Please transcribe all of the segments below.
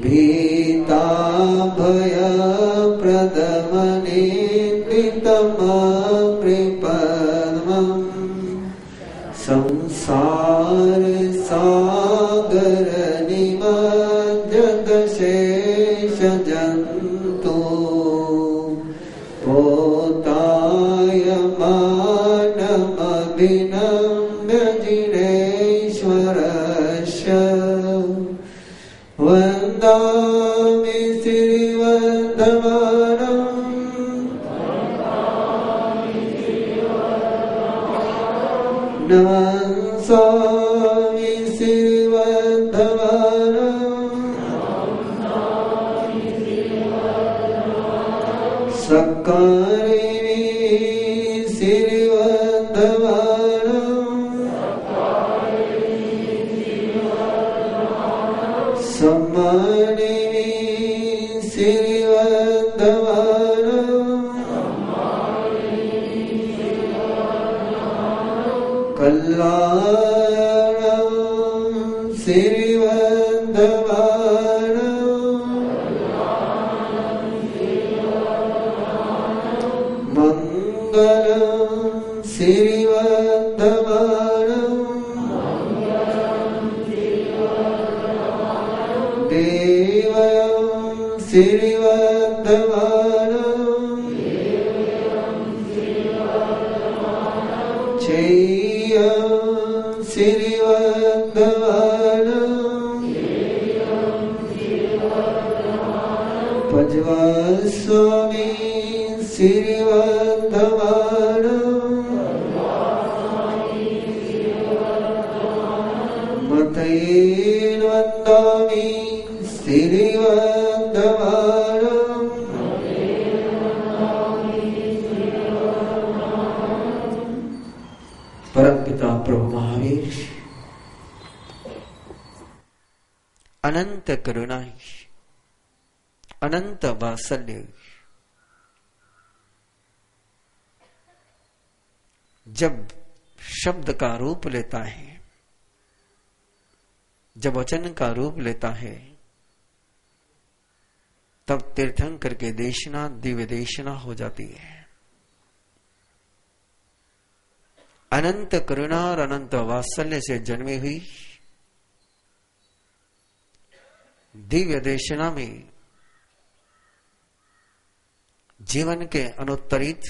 भीता भय प्रदमनिकृतमकृपद्मम् संसार सागर निमज्जत शेष जन्तु पोतायमानमभिनम्य जिनेश्वरस्य वन्दामि श्रीवन्दमानम् नमस्सामि श्रीवन्दमानम् सक्कारिणी श्रीवन्दमानम् सम्मानिनी श्रीवन्दमानम् कल्याणं श्रीवन्दमानम् मङ्गलं श्रीवन्दमानम् देवं श्रीवन्दमानम् चेयं श्रीवन्दमानम् पज्वास्वामी श्रीवन्दमानम् मतयेन वन्दामि श्रीवन्दमानम् परमपिता प्रभु महावीर अनंत करुणा अनंत वात्सल्य जब शब्द का रूप लेता है, जब वचन का रूप लेता है, तब तीर्थंकर के देशना दिव्य देशना हो जाती है। अनंत करुणा और अनंत वात्सल्य से जन्मी हुई दिव्य देशना में जीवन के अनुत्तरित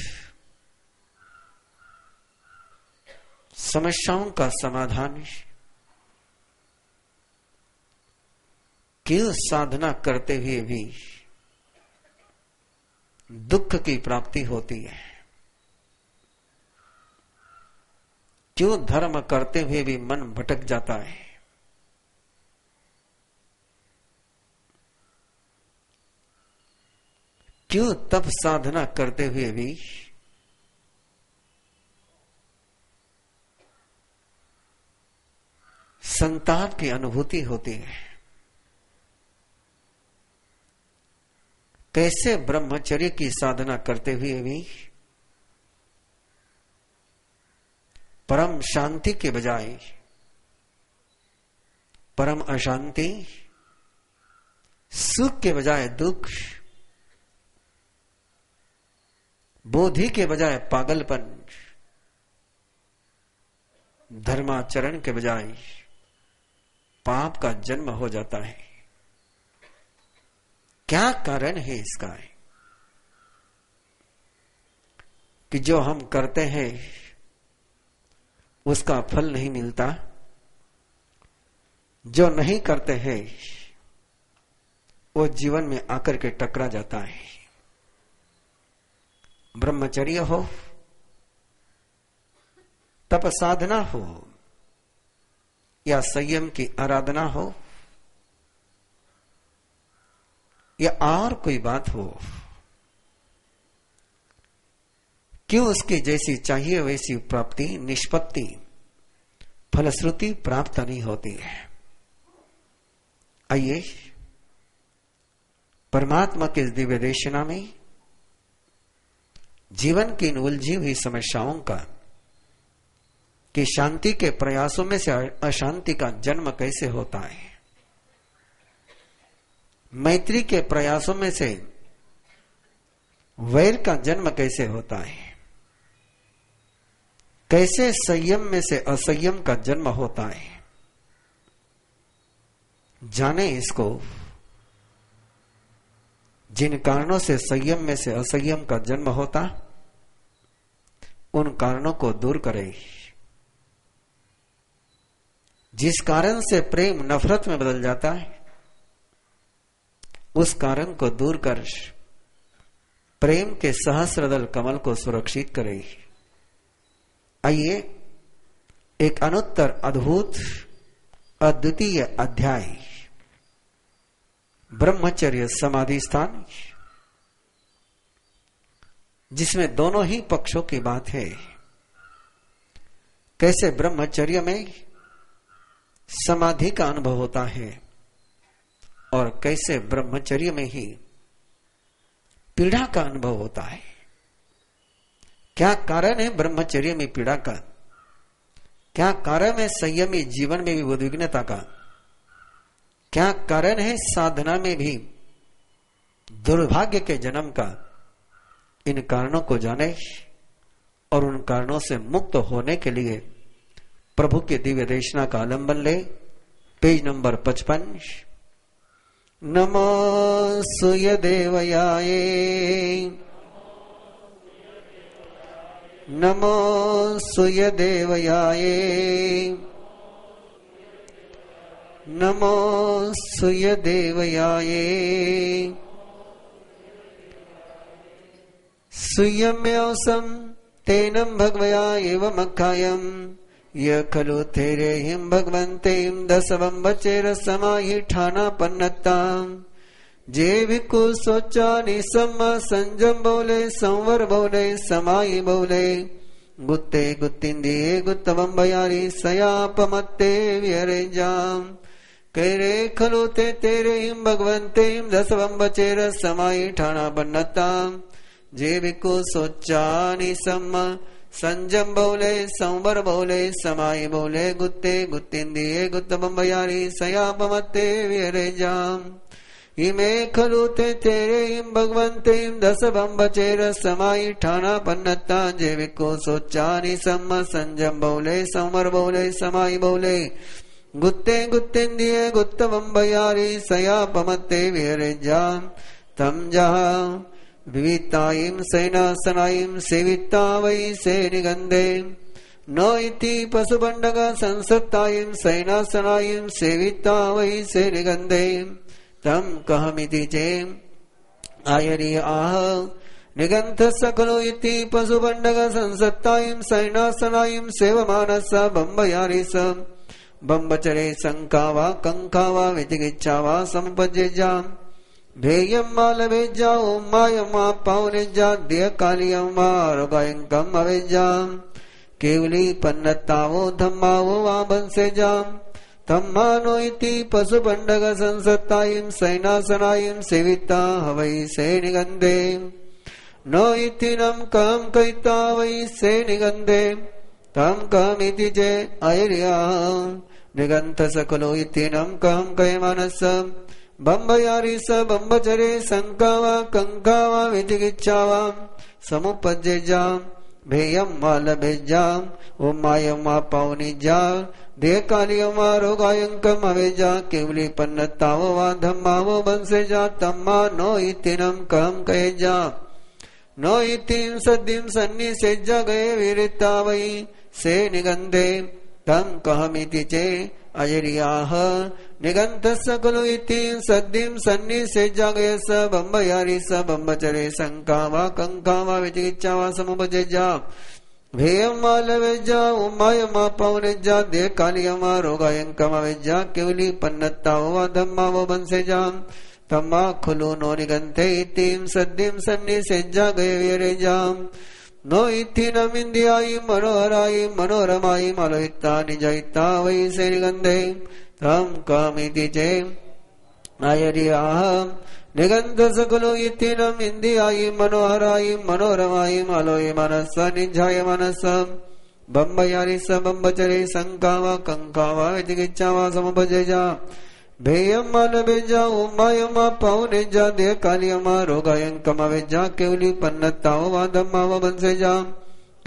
समस्याओं का समाधान क्यों साधना करते हुए भी दुख की प्राप्ति होती है, क्यों धर्म करते हुए भी मन भटक जाता है, क्यों तप साधना करते हुए भी संताप की अनुभूति होती है, कैसे ब्रह्मचर्य की साधना करते हुए भी परम शांति के बजाय परम अशांति, सुख के बजाय दुख, बोधि के बजाय पागलपन, धर्माचरण के बजाय पाप का जन्म हो जाता है। क्या कारण है इसका? कि जो हम करते हैं उसका फल नहीं मिलता, जो नहीं करते हैं वो जीवन में आकर के टकरा जाता है। ब्रह्मचर्य हो, तप साधना हो, या संयम की आराधना हो, या और कोई बात हो, क्यों उसकी जैसी चाहिए वैसी प्राप्ति, निष्पत्ति, फलश्रुति प्राप्त नहीं होती है। आइए परमात्मा के इस दिव्य देशना में जीवन की इन उलझी हुई समस्याओं का, कि शांति के प्रयासों में से अशांति का जन्म कैसे होता है, मैत्री के प्रयासों में से वैर का जन्म कैसे होता है, कैसे संयम में से असंयम का जन्म होता है, जाने इसको। जिन कारणों से संयम में से असंयम का जन्म होता, उन कारणों को दूर करे। जिस कारण से प्रेम नफरत में बदल जाता है, उस कारण को दूर कर प्रेम के सहस्रदल कमल को सुरक्षित करे। आइए एक अनुत्तर अद्भुत अद्वितीय अध्याय ब्रह्मचर्य समाधि स्थान, जिसमें दोनों ही पक्षों की बात है। कैसे ब्रह्मचर्य में समाधि का अनुभव होता है और कैसे ब्रह्मचर्य में ही पीड़ा का अनुभव होता है। क्या कारण है ब्रह्मचर्य में पीड़ा का, क्या कारण है संयमी जीवन में भी उद्विग्नता का, क्या कारण है साधना में भी दुर्भाग्य के जन्म का। इन कारणों को जाने और उन कारणों से मुक्त होने के लिए प्रभु के दिव्य देशना का आलंबन ले। Page number 55। नमो सूर्य देवयाये, नमो सूर्य देवयाये, नमो सूर्य देवयाये। सूर्यम्यौसम तेनम भगवया एवं अखायम य खलु तेरे हिम भगवंते हिम दसवम बचेर समाहि ठाना पन्नता। जे भिक्खु सोचा निसम संजम बोले संवर बोले समाई बोले गुत्ते गुत्तिंदिये गुत्तवम बयारी सयापमत्ते व्यरे जाम। कैरे खलु तेरे हिम भगवंते हिम दसवम बचेर समाई ठाना पन्नता। जे भिक्खु सोचा निसम संजम बोले संवर बोले समाई बोले गुत्ते गुत्तिंदिये गुत्तवम बयारी सयापमत्ते व्यरे जाम। इमे खलु तेरे हिम भगवंते हिम दसवम बचेर समाई ठाना पन्नता। जे भिक्खु सोचा निसम संजम बोले संवर बोले समाई बोले गुत्ते गुत्तिंदिये गुत्तवम बयारी सयापमत्ते व्यरे जाम। तम जहा विवितायिम सेनासनायिम सेविता वै से निगंधे नो इति पशुबंडग संसत्तायिम सेनासनायिम सेविता वै से निगंधे। तम कहमिति चे आयरि आह निगंथ सकलो इति पशुबंडग संसत्तायिम सेनासनायिम सेवमानस बंबयारिस। बंबचरे संकावा कंकावा विचिकिच्छावा समुपज्जेजाम। भेयम मालवेजा ओम मायमा पावनेजा दिय कालियम रोगायंकम अवेजाम। केवली पन्नतावो धम्मावो वाबंसेजाम। तम्मानो इति पशुपंडग संसत्तायिम सैनासनायिम सेविता हवै से निगंधे नो इति नम कम कैता वै से निगंधे। तम कम इति जे अयर्या निगंथ सकलो इति नम कम कय मनस। बंबयारी स बंबचरे संकावा कंकावा विचिकिच्छावा समुपज्जेजाम। भेयम माल भेजाम ओम मायम मा पावनिजा दे कालियम रोगायंकम अवेजा। केवली पन्नतावो वा धम्मावो बंसेजा। तम्मा नो इतिनम कम कहेजा नो इतिम सद्दिम सन्नि सेजा गए वीरिता वै से निगंधे। तम कहमिति चे अजरियाह निगंथ सकलो इति सद्दिम सन्नि सेजा गए स बंबयारी स बंबचरे संकावा कंकावा विचिकिच्छावा समुपजेजा। भेयम मालवेजा उमायमा पवनेजा दे कालियमा रोगायंकमा वेजा। केवली पन्नतावो धम्मावो बंसेजा। तम्मा खुलो नो निगंथे इतिम सद्दिम सन्नि सेजा गए वीरेजाम। नो इति नमिंदियाई मनोहराई मनोरमाई मालोहिता निजहिता वै से निगंधे। तम कामिति चे आयरियाह निगंध सकलो इति नमिंदियाई मनोहराई मनोरमाई मालोहि मनस निजाय मनस। बंबयारी स बंबचरे संकावा कंकावा विचिकिच्छावा समुपजेजा। भेयम्मा लबेजा उम्मायम्मा पौनेजा दे कालियम्मा रोगायंकमा वेजा केवली पन्नत्तावा धम्मावा बंसेजा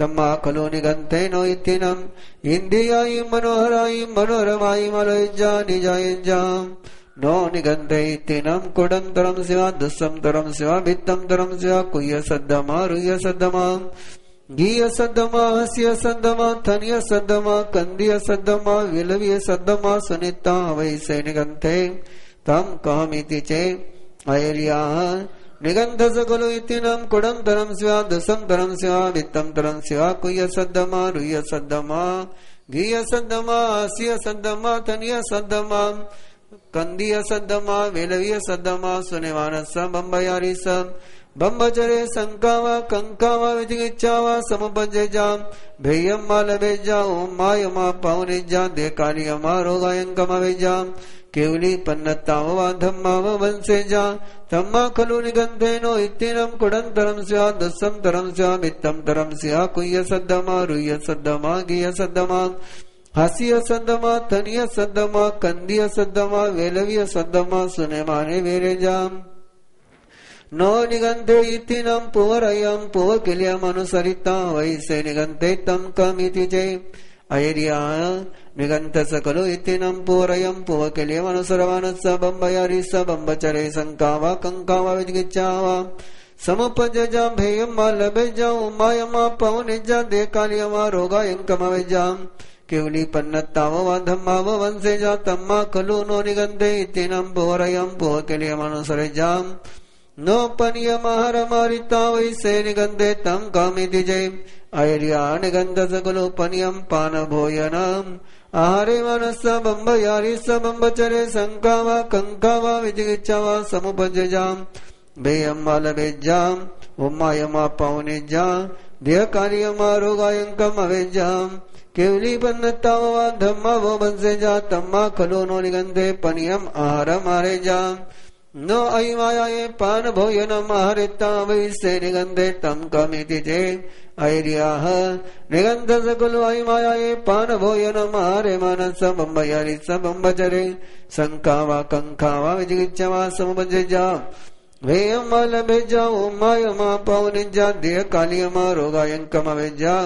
तम्मा खलो निगंते नो इत्तिनम इंदियाई मनोहराई मनोरमाई मलयजा निजायंजा नो निगंते इत्तिनम कुडम तरम शिवा दुस्सम तरम शिवा भित्तम तरम शिवा कुय्य सद्दमा रुय्य सद्दमा गीय सद्दमा हस्य सद्दमा थन्य सद्दमा कंदिय सद्दमा विलव्य सद्दमा सुनिता वैसे निगंते तम कहमिति चे अयर्या निगंध सकलो इतिनम कुडम तरम शिवा दसम तरम शिवा वित्तम तरम शिवा कुय्य सद्दमा रुय्य सद्दमा गीय सद्दमा हस्य सद्दमा थन्य सद्दमा कंदिय सद्दमा विलव्य सद्दमा सुनिवानस बंबयारिस बंबचरे संकावा कंकावा विजिगिच्चावा समुपजेजा भेयम्मा लबेजा ओम्मायमा पौनेजा देकालियमा रोगायंकमा वेजा केवली पन्नत्तावा धम्मावा वंसेजा तम्मा खलु निगंधेनो इत्तिनम कुडंतरम स्या दस्सम तरम स्या मित्तम तरम स्या कुय्य सद्दमा रुय्य सद्दमा गीय सद्दमा हास्य सद्दमा तनिय सद्दमा कंदिय सद्दमा वेलव्य सद्दमा सुनेमाने वेरेजाम नो निगंधे इत्तिनम पुवरयम पुवकिल्यम अनुसरिता वैसे निगंधे तम कमिति चे अयर्या निगंध सकलो इत्तिनम पुवरयम पुवकिल्यम अनुसरवानस बंबयारिस बंबचरे संकावा कंकावा विजिगिच्चावा समुपजजा भेयम्मा लबेजा उम्मायम्मा पौनेजा देकालियमा रोगायंकमा वेजा केवली पन्नत्तावा धम्मावा वंसेजा तम्मा खलु नो निगंधे इत्तिनम पुवरयम पुवकिल्यम अनुसरेजा नो पनिय महारमारिता वैसे निगंधे तम कामिति जय अयर्या निगंध सकलो पनियम पान भोजनम आहारे मनस बंबयारी बंबचरे संकावा कंकावा विजिगिच्चावा समुपजेजाम भेयम्मा लबेजाम उम्मायमा पौनेजा देह कार्यमा रोगायंकम अवेजाम केवली पन्नत्तावा धम्मा वो बंसेजा तम्मा खलो नो निगंधे पनियम आहारम आरेजाम नो अयमाये पान भोजनम आहारिता वैसे निगंधे तम कमिति चे अयर्याः निगंध सकलो अयमाये पान भोजनम आहारे मानस बंबयारिस बंबचरे संकावा कंकावा विजिगिच्चावा समुपजेजा भेयम्मा लबेजा उम्मायमा पौनेजा देह कालियमा रोगायंकमा वेजा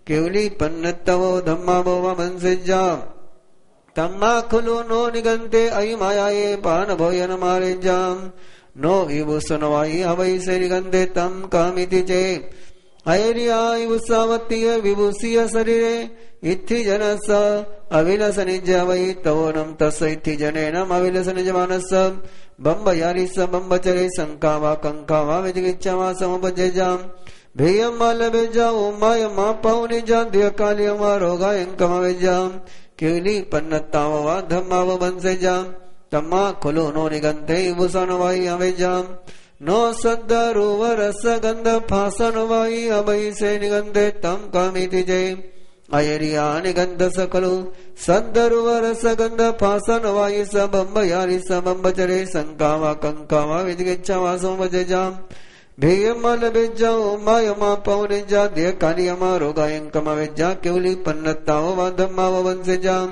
केवली पन्नत्तवो धम्मावो वंसेजा तम्मा खलु नो निगंते अयमाये पान भोजन मारेजाम नो विभूषणवाई अवैसे निगंते तम कामिति चे अयर्या विभूषावतीय विभूषीय शरीरे इत्थि जनस अविलसनिज वै तवोनम तस् इत्थि जनेनम अविलसनिजमानस बंबयारिस बंबचरे संकावा कंकावा विजिगिच्चावा समुपजेजाम भेयम्मा लबेजा उम्मायम्मा पौनेजा देहकालियमा रोगायंकमा वेजाम केवली पन्नत्तावा धम्मावा वंसेजाम तम्मा खलु नो निगंधे भूषणवाई अवेजाम नो सद्दरुव रस गंध फासनवाई अवैसे निगंधे तम कामिति जय अयर्या निगंध सकलु सद्दरुव रस गंध फासनवाई स बंबयारी स बंबचरे संकावा कंकावा विजिगिच्चावा समुपजेजाम भेयम्मा लबेजा उम्मायमा पौनेजा देह कालियमा रोगायंकमा वेजा केवली पन्नत्तावा धम्मावा वंसेजाम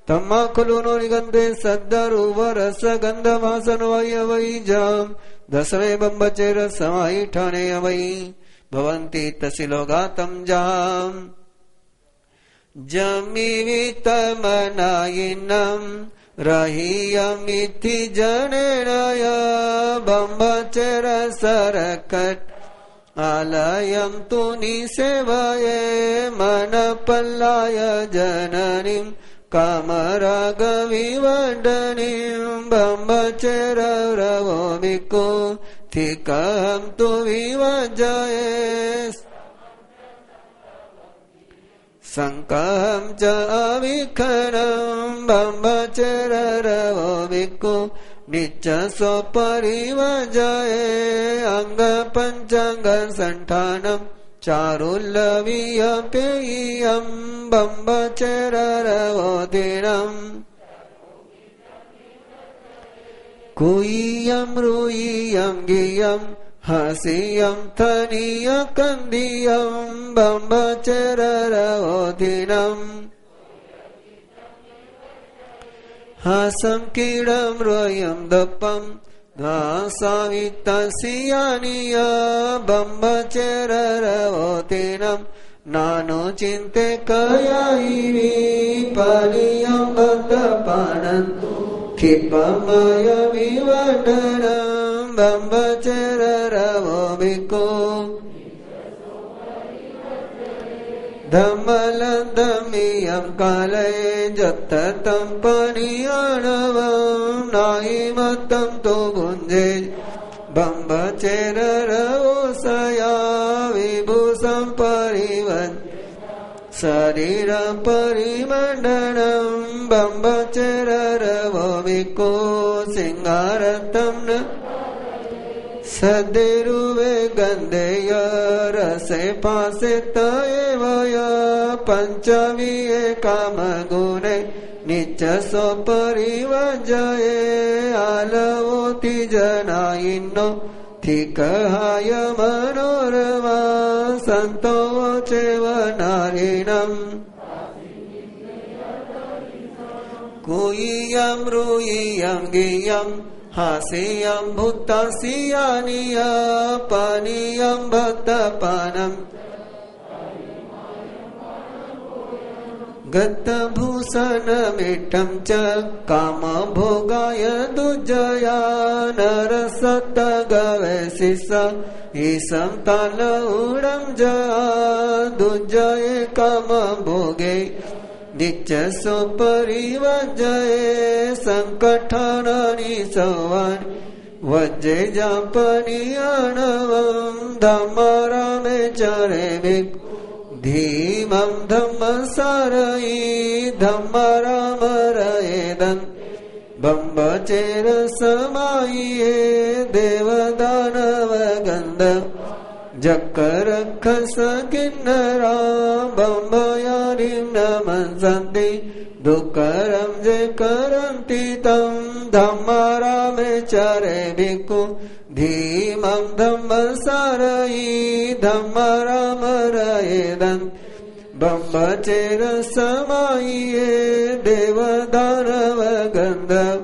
तम्मा खलु नो निगंधे सद्दरुव रस गंध वासनवाई अवैजाम दसवे बंबचेर समाई ठाणे अवै भवन्ति तसिलोगा तम जाम जमीवित मनायिनम रहियमिति जनेनय बंबचेर सरकट आलयम तु निसेवये मन पल्लाय जननीं कामराग विवंडनीं बंबचेर रवो भिक्खु थिकहं तु विवजये संकहं च अविखनं बंबचेर रवो भिक्खु निच्चसो परिवजये अंग पंचांग संठानम चारुल्लवीयपेयं बंबचेर रवो दिनम् कुय्यं रुय्यं गियं हसियं थनिय कंदियं बंबचेर रवो दिनम् हासं कीडं रोयं दपं दासावित्तसियानिय बम्बचेररवोतिनं नानो चिन्ते कयायि परियं बद्धपानन्तु क्षिपमय विवण्डनं बम्बचेररवो भिक्खु धम्मलन्दमियं काले जत्ततं परियाणवं नाहिमतं तो गुञ्जे बम्बचेररवोसया विभूषं परिवन् शरीरं परिमण्डनं बम्बचेररवो भिक्खु सिंहारतं न सद्दिरुवे गन्धेय रसे पासित एवय पञ्चविये कामगुणे नित्यसो परिवजये आलवोति जनायिनो थिकहाय मनोरमा सन्तो चैव नारिणम् कुय्यं रुय्यं गियं हास्यं भूतसियानिय पानीयं भक्तपानम् गतभूषणमिष्टं च कामभोगाय दुर्जया नरसत्तगवेशिष ईशं तालूढं जया दुर्जये कामभोगे नित्यसो परिवजये संकटानि सवान् वज्रे जापनियाणवं धम्मरामे चरे भिक्खु धीमं धम्मसारयि धम्मरामरयेदन् बम्बचेर समाये देवदानवगन्धर्व जकरक्षस किन्नरा बम्बयारिं नमन्सन्ति दुःखरं जे करन्ति तं धम्मरामे चरे भिक्खु धीमं धम्मसारयि धम्मरामरयेदन् बम्बचेर समाये देवदानवगन्धर्व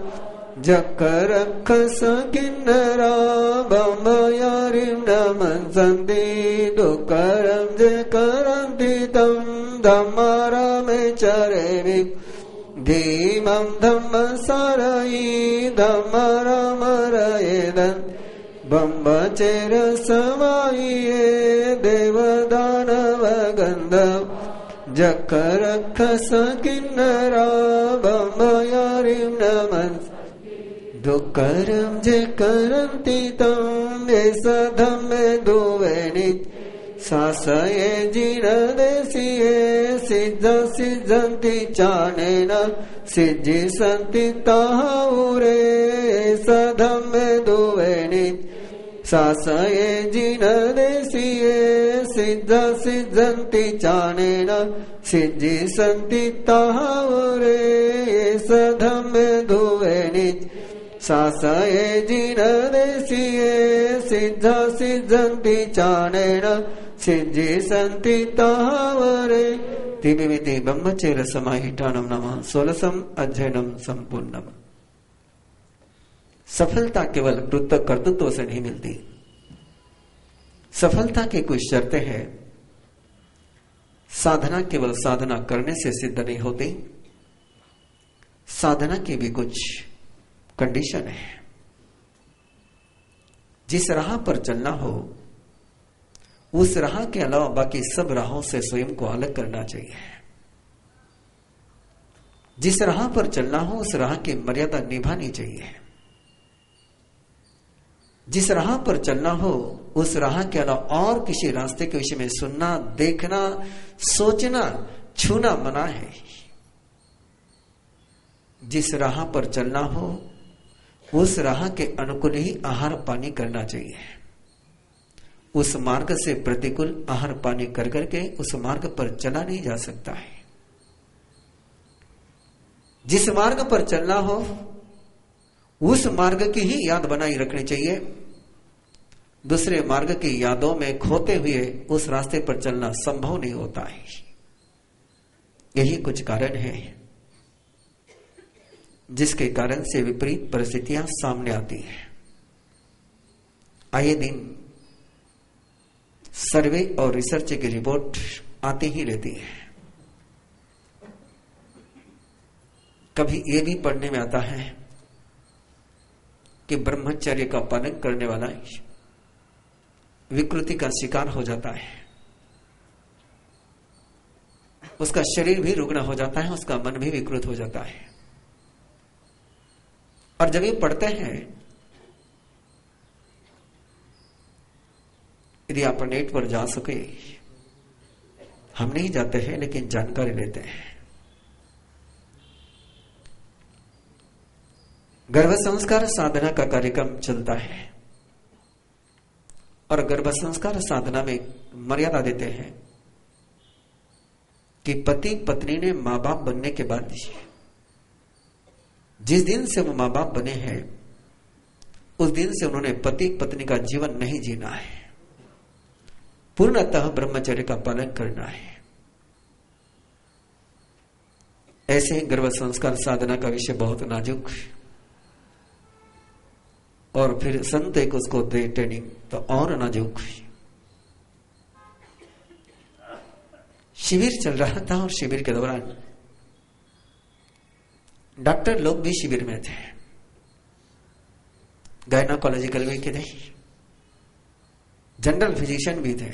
जकरक्षस किन्नरा बम्बयारिं नमन्सन्ति दुःखरं जे करन्ति तं धम्मरामे चरे भिक्खु धीमं धम्मसारयि धम्मरामरयेदन् बम्बचेर समाये देवदानवगन्धर्व जकरक्षस किन्नरा बम्बयारिं नमन्सन्ति दुःखरं जे करन्ति तं एष धम्मे दुवेनि शासये जिनदेशिये सिद्धन्ति चानेन सिद्धिसन्ति ताहुरे एष धम्मे दुवेनि शासये जिनदेशिये सिद्धन्ति चानेन सिद्धिसन्ति ताहुरे एष धम्मे दुवेनि शासये जिनदेशिये सिद्धन्ति चानेन सिद्धिसन्ति तावरे तिमिमिति ब्रह्मचेर समाहितानं नमः 16 अध्ययनम संपूर्णम। सफलता केवल कृत कर्तृत्व से नहीं मिलती। सफलता की कुछ शर्तें हैं। साधना केवल साधना करने से सिद्ध नहीं होती। साधना की भी कुछ कंडीशन है। जिस राह पर चलना हो उस राह के अलावा बाकी सब राहों से स्वयं को अलग करना चाहिए। जिस राह पर चलना हो उस राह की मर्यादा निभानी चाहिए। जिस राह पर चलना हो उस राह के अलावा और किसी रास्ते के विषय में सुनना, देखना, सोचना, छूना मना है। जिस राह पर चलना हो उस राह के अनुकूल ही आहार पानी करना चाहिए। उस मार्ग से प्रतिकूल आहार पानी कर करके उस मार्ग पर चला नहीं जा सकता है। जिस मार्ग पर चलना हो उस मार्ग की ही याद बनाई रखनी चाहिए। दूसरे मार्ग की यादों में खोते हुए उस रास्ते पर चलना संभव नहीं होता है। यही कुछ कारण है। जिसके कारण से विपरीत परिस्थितियां सामने आती हैं। आए दिन सर्वे और रिसर्च की रिपोर्ट आती ही रहती है। कभी यह भी पढ़ने में आता है कि ब्रह्मचर्य का पालन करने वाला विकृति का शिकार हो जाता है, उसका शरीर भी रुग्ण हो जाता है, उसका मन भी विकृत हो जाता है। और जब ये पढ़ते हैं, यदि आप नेट पर जा सके, हम नहीं जाते हैं लेकिन जानकारी लेते हैं। गर्भ संस्कार साधना का कार्यक्रम चलता है और गर्भ संस्कार साधना में मर्यादा देते हैं कि पति पत्नी ने मां बाप बनने के बाद जिस दिन से वो मां बाप बने हैं उस दिन से उन्होंने पति पत्नी का जीवन नहीं जीना है, पूर्णतः ब्रह्मचर्य का पालन करना है। ऐसे ही गर्भ संस्कार साधना का विषय बहुत नाजुक, और फिर संत एक उसको दे ट्रेनिंग तो और नाजुक। शिविर चल रहा था और शिविर के दौरान डॉक्टर लोग भी शिविर में थे, गायनोकोलॉजिकल भी थे, जनरल फिजिशियन भी थे।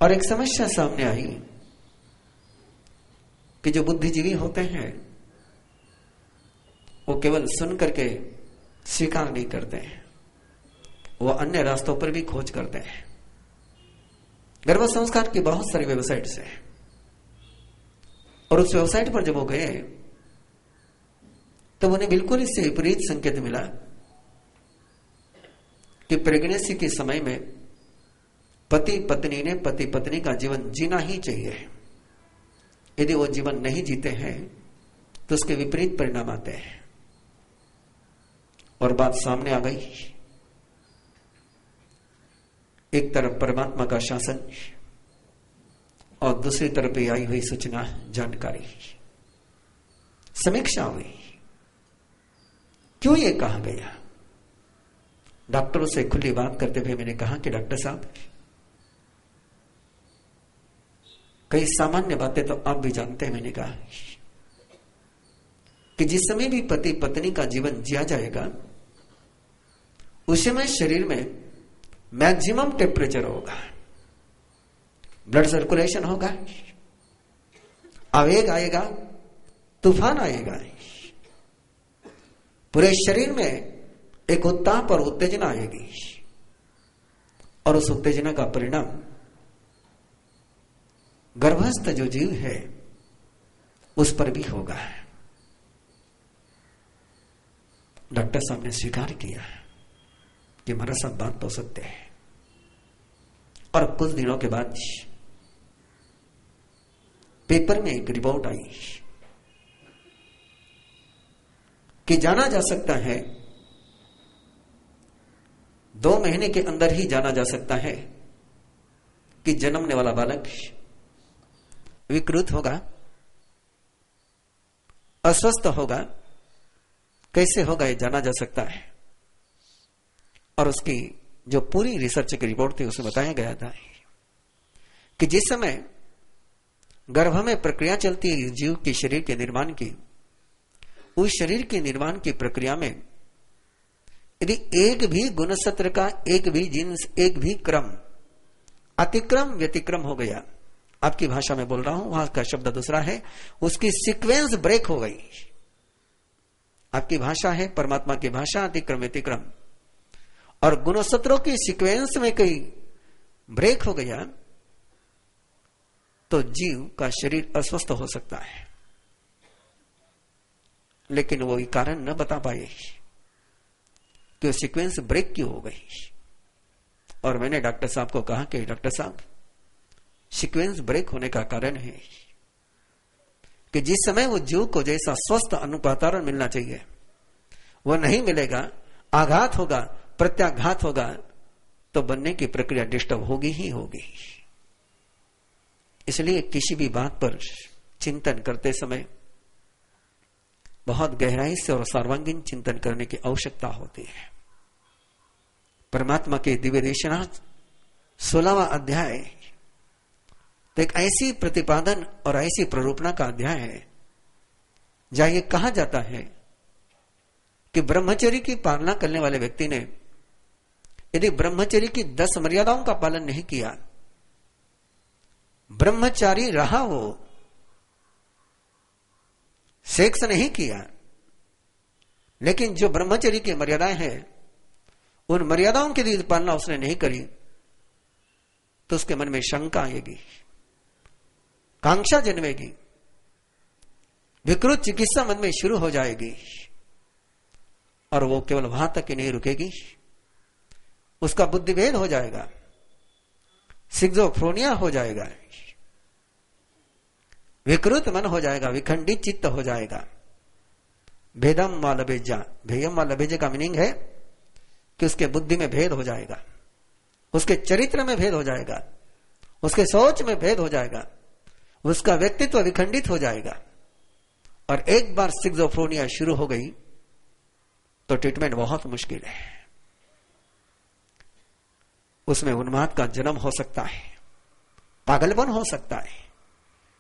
और एक समस्या सामने आई कि जो बुद्धिजीवी होते हैं वो केवल सुन करके स्वीकार नहीं करते हैं, वो अन्य रास्तों पर भी खोज करते हैं। गर्भ संस्कार की बहुत सारी वेबसाइट्स हैं और उस वेबसाइट पर जब वो गए तो उन्हें बिल्कुल इससे विपरीत संकेत मिला कि प्रेगनेंसी के समय में पति पत्नी ने पति पत्नी का जीवन जीना ही चाहिए। यदि वो जीवन नहीं जीते हैं तो उसके विपरीत परिणाम आते हैं। और बात सामने आ गई, एक तरफ परमात्मा का शासन और दूसरी तरफ भी आई हुई सूचना जानकारी। समीक्षा हुई, क्यों ये कहा गया? डॉक्टरों से खुली बात करते हुए मैंने कहा कि डॉक्टर साहब, कई सामान्य बातें तो आप भी जानते हैं। मैंने कहा कि जिस समय भी पति पत्नी का जीवन जिया जाएगा उस समय शरीर में मैक्सिमम टेम्परेचर होगा, ब्लड सर्कुलेशन होगा, आवेग आएगा, तूफान आएगा, पूरे शरीर में एक उत्ताप और उत्तेजना आएगी और उस उत्तेजना का परिणाम गर्भस्थ जो जीव है उस पर भी होगा। डॉक्टर साहब ने स्वीकार किया कि हमारा सब बात तो सत्य है। और कुछ दिनों के बाद पेपर में एक रिपोर्ट आई कि जाना जा सकता है, 2 महीने के अंदर ही जाना जा सकता है कि जन्मने वाला बालक विकृत होगा, अस्वस्थ होगा, कैसे होगा ये जाना जा सकता है। और उसकी जो पूरी रिसर्च की रिपोर्ट थी उसमें बताया गया था कि जिस समय गर्भ में प्रक्रिया चलती है जीव के शरीर के निर्माण की, उस शरीर के निर्माण की प्रक्रिया में यदि एक भी गुणसूत्र का, एक भी जिन्स, एक भी क्रम अतिक्रम व्यतिक्रम हो गया, आपकी भाषा में बोल रहा हूं, वहां का शब्द दूसरा है, उसकी सीक्वेंस ब्रेक हो गई। आपकी भाषा है, परमात्मा की भाषा, अतिक्रम व्यतिक्रम, और गुणसूत्रों की सीक्वेंस में कई ब्रेक हो गया तो जीव का शरीर अस्वस्थ हो सकता है। लेकिन वो कारण न बता पाए कि वो सीक्वेंस ब्रेक क्यों हो गई। और मैंने डॉक्टर साहब को कहा कि डॉक्टर साहब, सीक्वेंस ब्रेक होने का कारण है कि जिस समय वो जीव को जैसा स्वस्थ अनुपातारण मिलना चाहिए वो नहीं मिलेगा, आघात होगा, प्रत्याघात होगा, तो बनने की प्रक्रिया डिस्टर्ब होगी ही होगी। इसलिए किसी भी बात पर चिंतन करते समय बहुत गहराई से और सर्वांगीण चिंतन करने की आवश्यकता होती है। परमात्मा के दिव्य देशनाथ 16वां अध्याय तो एक ऐसी प्रतिपादन और ऐसी प्ररूपणा का अध्याय है जहां यह कहा जाता है कि ब्रह्मचर्य की पालना करने वाले व्यक्ति ने यदि ब्रह्मचर्य की 10 मर्यादाओं का पालन नहीं किया, ब्रह्मचारी रहा, वो सेक्स नहीं किया, लेकिन जो ब्रह्मचर्य की मर्यादाएं हैं उन मर्यादाओं की यदि पालना उसने नहीं करी तो उसके मन में शंका आएगी, कांक्षा जन्मेगी, विकृत चिकित्सा मन में शुरू हो जाएगी और वो केवल वहां तक ही नहीं रुकेगी, उसका बुद्धिभेद हो जाएगा, सिक्सोफ्रेनिया हो जाएगा, विकृत मन हो जाएगा, विखंडित चित्त हो जाएगा। भेदम व लभेजा, भेयम व लभेजे का मीनिंग है कि उसके बुद्धि में भेद हो जाएगा, उसके चरित्र में भेद हो जाएगा, उसके सोच में भेद हो जाएगा, उसका व्यक्तित्व विखंडित हो जाएगा। और एक बार सिक्सोफ्रेनिया शुरू हो गई तो ट्रीटमेंट बहुत मुश्किल है, उसमें उन्माद का जन्म हो सकता है, पागलपन हो सकता है,